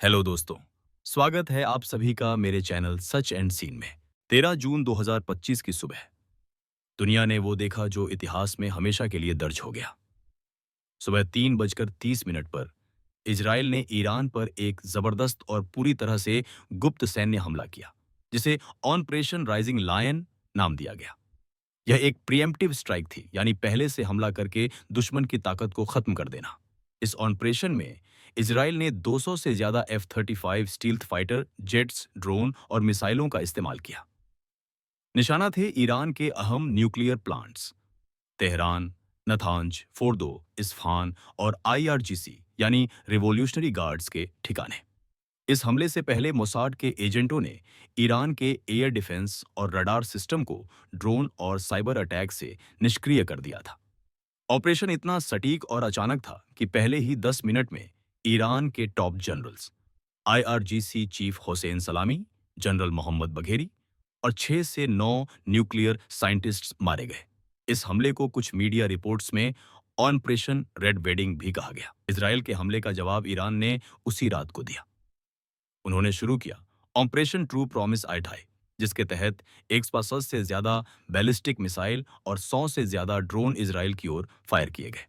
Hello दोस्तों, स्वागत है आप सभी का मेरे चैनल सच एंड सीन में। 13 जून 2025 की सुबह दुनिया ने वो देखा जो इतिहास में हमेशा के लिए दर्ज हो गया। सुबह 3:30 पर इजराइल ने ईरान पर एक जबरदस्त और पूरी तरह से गुप्त सैन्य हमला किया, जिसे ऑपरेशन राइजिंग लायन नाम दिया गया। यह एक प्रिएम्प्टिव स्ट्राइक थी, यानी पहले से हमला करके दुश्मन की ताकत को खत्म कर देना। इस ऑपरेशन में इजराइल ने 200 से ज्यादा F-35 stealth fighter jets, drone और मिसाइलों का इस्तेमाल किया। निशाना थे ईरान के अहम nuclear plants Tehran, Natanz, Fordow, Isfahan और IRGC यानी रिवॉल्यूशनरी गार्ड्स के ठिकाने। इस हमले से पहले मोसाद के एजेंटों ने ईरान के एयर डिफेंस और रडार सिस्टम को ड्रोन और साइबर अटैक से निष्क्रिय कर दिया था। ऑपरेशन इतना सटीक और अचानक था कि पहले ही 10 मिनट में ईरान के top generals, IRGC chief Hussain सलामी, जनरल मोहम्मद बघेरी और 6 से 9 न्यूक्लियर साइंटिस्ट्स मारे गए। इस हमले को कुछ मीडिया रिपोर्ट्स में ऑपरेशन रेड वेडिंग भी कहा गया। इजराइल के हमले का जवाब ईरान ने उसी रात को दिया। उन्होंने शुरू किया ऑपरेशन ट्रू प्रॉमिस आई, जिसके तहत 150 से ज्यादा बैलिस्टिक मिसाइल और 100 से ज्यादा ड्रोन इजराइल की ओर फायर किए गए।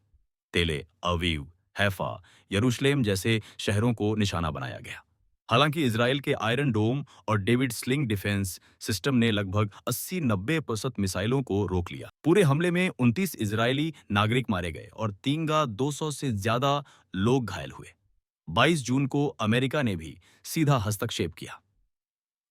तेले, अवीव, हैफा, यरूशलेम जैसे शहरों को निशाना बनाया गया। हालांकि इजराइल के आयरन डोम और डेविड स्लिंग डिफेंस सिस्टम ने लगभग 80-90% मिसाइलों को रोक लिया। पूरे हमले में 29 इजरायली नागरिक मारे गए और 200 से ज्यादा लोग घायल हुए। 22 जून को अमेरिका ने भी सीधा हस्तक्षेप किया।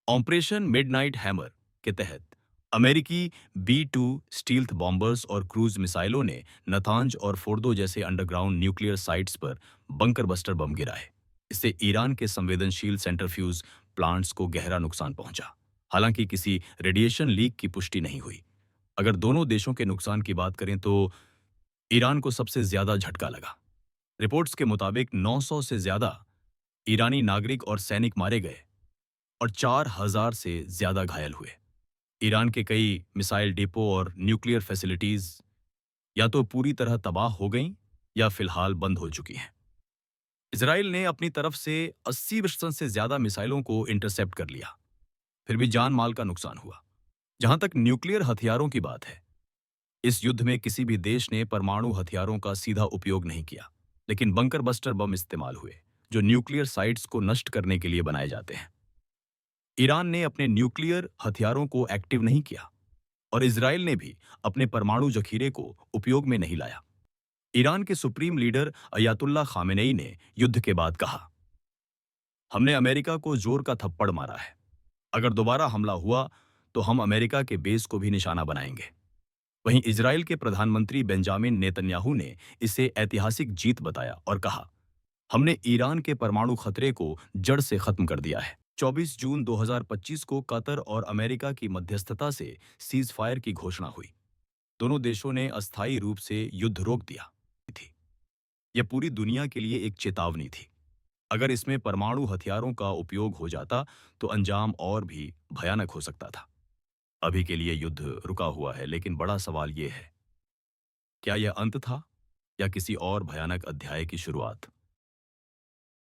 ऑपरेशन मिडनाइट हैमर के तहत अमेरिकी B-2 स्टील्थ बॉम्बर्स और क्रूज मिसाइलों ने नतांज और फोर्दो जैसे अंडरग्राउंड न्यूक्लियर साइट्स पर बंकर बस्टर बम गिराए। इससे ईरान के संवेदनशील सेंट्रीफ्यूज प्लांट्स को गहरा नुकसान पहुंचा। हालांकि किसी रेडिएशन लीक की पुष्टि नहीं हुई। अगर दोनों देशों के नुकसान की बात करें तो ईरान को सबसे ज्यादा झटका लगा। रिपोर्ट्स के मुताबिक 900 से ज्यादा ईरानी नागरिक और सैनिक मारे गए और 4000 से ज्यादा घायल हुए। ईरान के कई मिसाइल डिपो और न्यूक्लियर फैसिलिटीज या तो पूरी तरह तबाह हो गईं या फिलहाल बंद हो चुकी हैं। इजराइल ने अपनी तरफ से 80% से ज्यादा मिसाइलों को इंटरसेप्ट कर लिया, फिर भी जान माल का नुकसान हुआ। जहां तक न्यूक्लियर हथियारों की बात है, इस युद्ध में किसी भी देश ने परमाणु हथियारों का सीधा उपयोग नहीं किया, लेकिन बंकर बस्टर बम इस्तेमाल हुए, जो न्यूक्लियर साइट्स को नष्ट करने के लिए बनाए जाते हैं। ईरान ने अपने न्यूक्लियर हथियारों को एक्टिव नहीं किया और इजराइल ने भी अपने परमाणु जखीरे को उपयोग में नहीं लाया। ईरान के सुप्रीम लीडर अयातुल्ला खामेनेई ने युद्ध के बाद कहा, हमने अमेरिका को जोर का थप्पड़ मारा है। अगर दोबारा हमला हुआ तो हम अमेरिका के बेस को भी निशाना बनाएंगे। वहीं इजराइल के प्रधानमंत्री बेंजामिन नेतन्याहू ने इसे ऐतिहासिक जीत बताया और कहा, हमने ईरान के परमाणु खतरे को जड़ से खत्म कर दिया है। 24 जून 2025 को कतर और अमेरिका की मध्यस्थता से सीज फायर की घोषणा हुई। दोनों देशों ने अस्थायी रूप से युद्ध रोक दिया थी। यह पूरी दुनिया के लिए एक चेतावनी थी। अगर इसमें परमाणु हथियारों का उपयोग हो जाता तो अंजाम और भी भयानक हो सकता था। अभी के लिए युद्ध रुका हुआ है, लेकिन बड़ा सवाल यह है, क्या यह अंत था या किसी और भयानक अध्याय की शुरुआत?